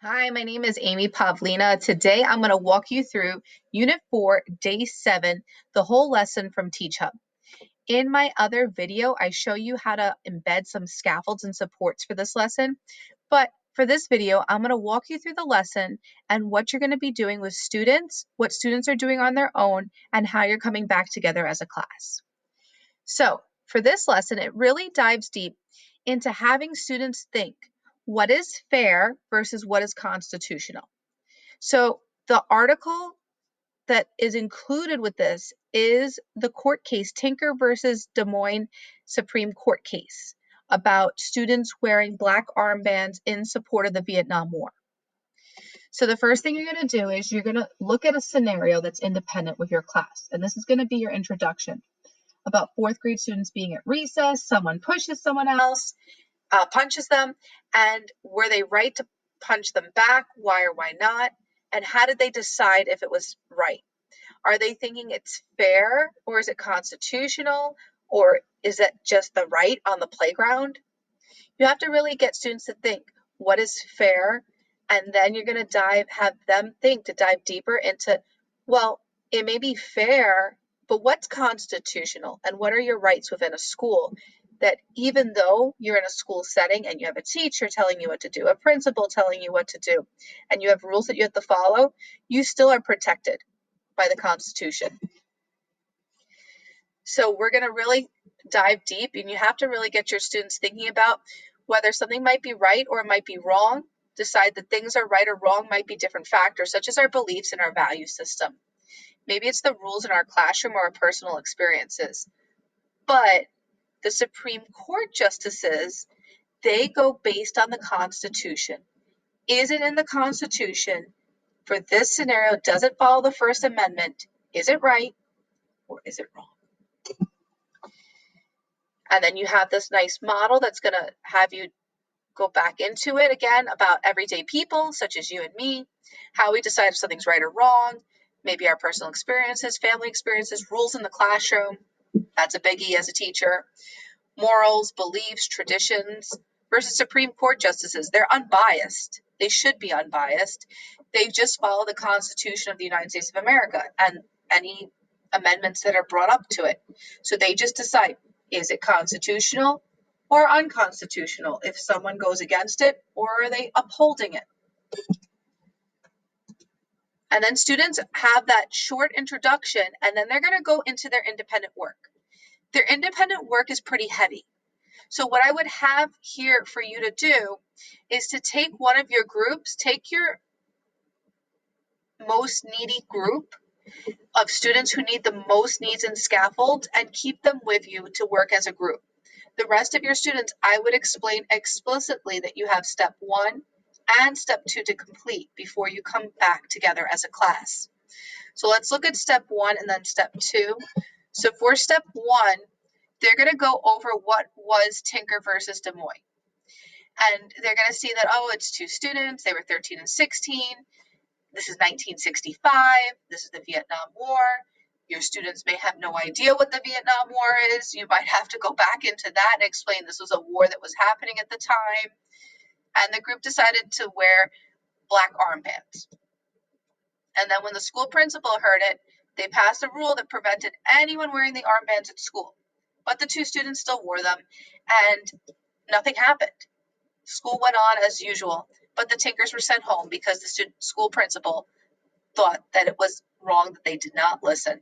Hi, my name is Amy Pavlina. Today I'm going to walk you through Unit 4, Day 7, the whole lesson from Teach Hub. In my other video, I show you how to embed some scaffolds and supports for this lesson. But for this video, I'm going to walk you through the lesson and what you're going to be doing with students, what students are doing on their own, and how you're coming back together as a class. So for this lesson, it really dives deep into having students think what is fair versus what is constitutional. So the article that is included with this is the court case, Tinker versus Des Moines Supreme Court case about students wearing black armbands in support of the Vietnam War. So the first thing you're going to do is you're going to look at a scenario that's independent with your class. And this is going to be your introduction about fourth grade students being at recess, someone pushes someone else, punches them, and were they right to punch them back? Why or why not? And how did they decide if it was right? Are they thinking it's fair, or is it constitutional, or is it just the right on the playground? You have to really get students to think what is fair, and then you're going to have them think to dive deeper into, well, it may be fair, but what's constitutional and what are your rights within a school? That even though you're in a school setting and you have a teacher telling you what to do, a principal telling you what to do, and you have rules that you have to follow, you still are protected by the Constitution. So we're going to really dive deep, and you have to really get your students thinking about whether something might be right or it might be wrong. Decide that things are right or wrong might be different factors, such as our beliefs and our value system. Maybe it's the rules in our classroom or our personal experiences. But the Supreme Court justices, they go based on the Constitution. Is it in the Constitution? For this scenario, does it follow the First Amendment? Is it right or is it wrong? And then you have this nice model that's going to have you go back into it again about everyday people, such as you and me, how we decide if something's right or wrong, maybe our personal experiences, family experiences, rules in the classroom. That's a biggie as a teacher. Morals, beliefs, traditions versus Supreme Court justices. They're unbiased. They should be unbiased. They just follow the Constitution of the United States of America and any amendments that are brought up to it. So they just decide, is it constitutional or unconstitutional if someone goes against it, or are they upholding it? And then students have that short introduction, and then they're going to go into their independent work. Their independent work is pretty heavy. So what I would have here for you to do is to take one of your groups, take your most needy group of students who need the most needs and scaffold, and keep them with you to work as a group. The rest of your students, I would explain explicitly that you have step 1 and step 2 to complete before you come back together as a class. So let's look at step 1 and then step 2. So for step 1, they're going to go over what was Tinker versus Des Moines. And they're going to see that, oh, it's 2 students. They were 13 and 16. This is 1965. This is the Vietnam War. Your students may have no idea what the Vietnam War is. You might have to go back into that and explain this was a war that was happening at the time. And the group decided to wear black armbands. And then when the school principal heard it, they passed a rule that prevented anyone wearing the armbands at school. But the 2 students still wore them, and nothing happened. School went on as usual, but the Tinkers were sent home because the school principal thought that it was wrong that they did not listen.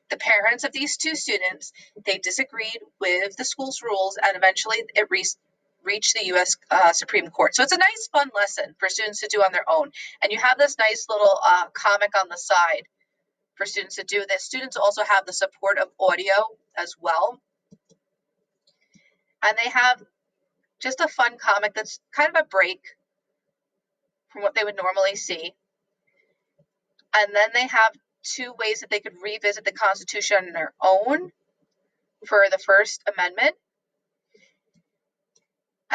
The parents of these 2 students, they disagreed with the school's rules, and eventually it reached the U.S. Supreme Court. So it's a nice, fun lesson for students to do on their own. And you have this nice little comic on the side for students to do this. Students also have the support of audio as well. And they have just a fun comic that's kind of a break from what they would normally see. And then they have 2 ways that they could revisit the Constitution on their own for the First Amendment.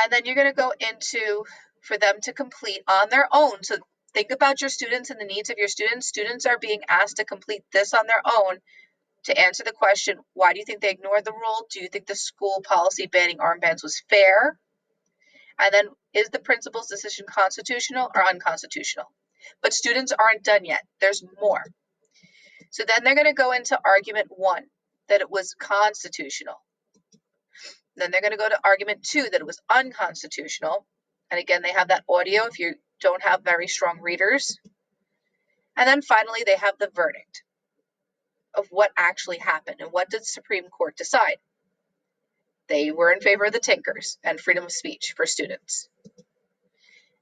And then you're going to go into for them to complete on their own. So think about your students and the needs of your students. Students are being asked to complete this on their own to answer the question, why do you think they ignored the rule? Do you think the school policy banning armbands was fair? And then, is the principal's decision constitutional or unconstitutional? But students aren't done yet. There's more. So then they're going to go into argument 1, that it was constitutional. Then they're going to go to argument 2, that it was unconstitutional. And again, they have that audio if you don't have very strong readers. And then finally, they have the verdict of what actually happened and what did the Supreme Court decide. They were in favor of the Tinkers and freedom of speech for students.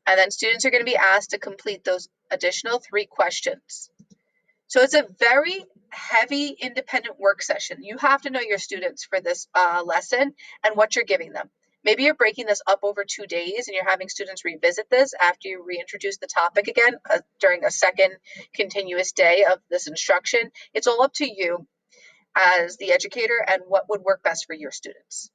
And then students are going to be asked to complete those additional 3 questions. So it's a very heavy independent work session. You have to know your students for this lesson and what you're giving them. Maybe you're breaking this up over 2 days and you're having students revisit this after you reintroduce the topic again during a second continuous day of this instruction. It's all up to you as the educator and what would work best for your students.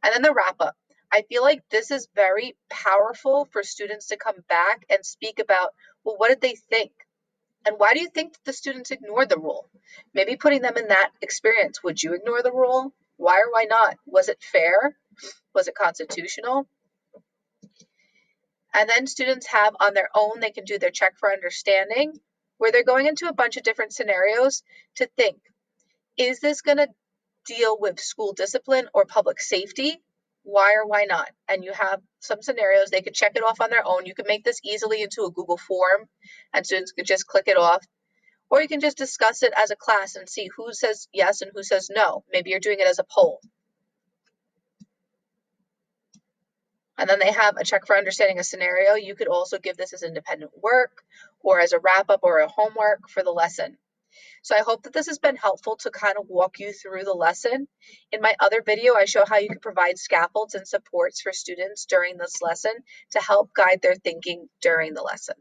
And then the wrap up. I feel like this is very powerful for students to come back and speak about, well, what did they think? And why do you think the students ignored the rule? Maybe putting them in that experience. Would you ignore the rule? Why or why not? Was it fair? Was it constitutional? And then students have on their own, they can do their check for understanding, where they're going into a bunch of different scenarios to think, is this going to deal with school discipline or public safety? Why or why not? And you have some scenarios, they could check it off on their own. You can make this easily into a Google form and students could just click it off. Or you can just discuss it as a class and see who says yes and who says no. Maybe you're doing it as a poll. And then they have a check for understanding a scenario. You could also give this as independent work or as a wrap up or a homework for the lesson. So I hope that this has been helpful to kind of walk you through the lesson. In my other video, I show how you can provide scaffolds and supports for students during this lesson to help guide their thinking during the lesson.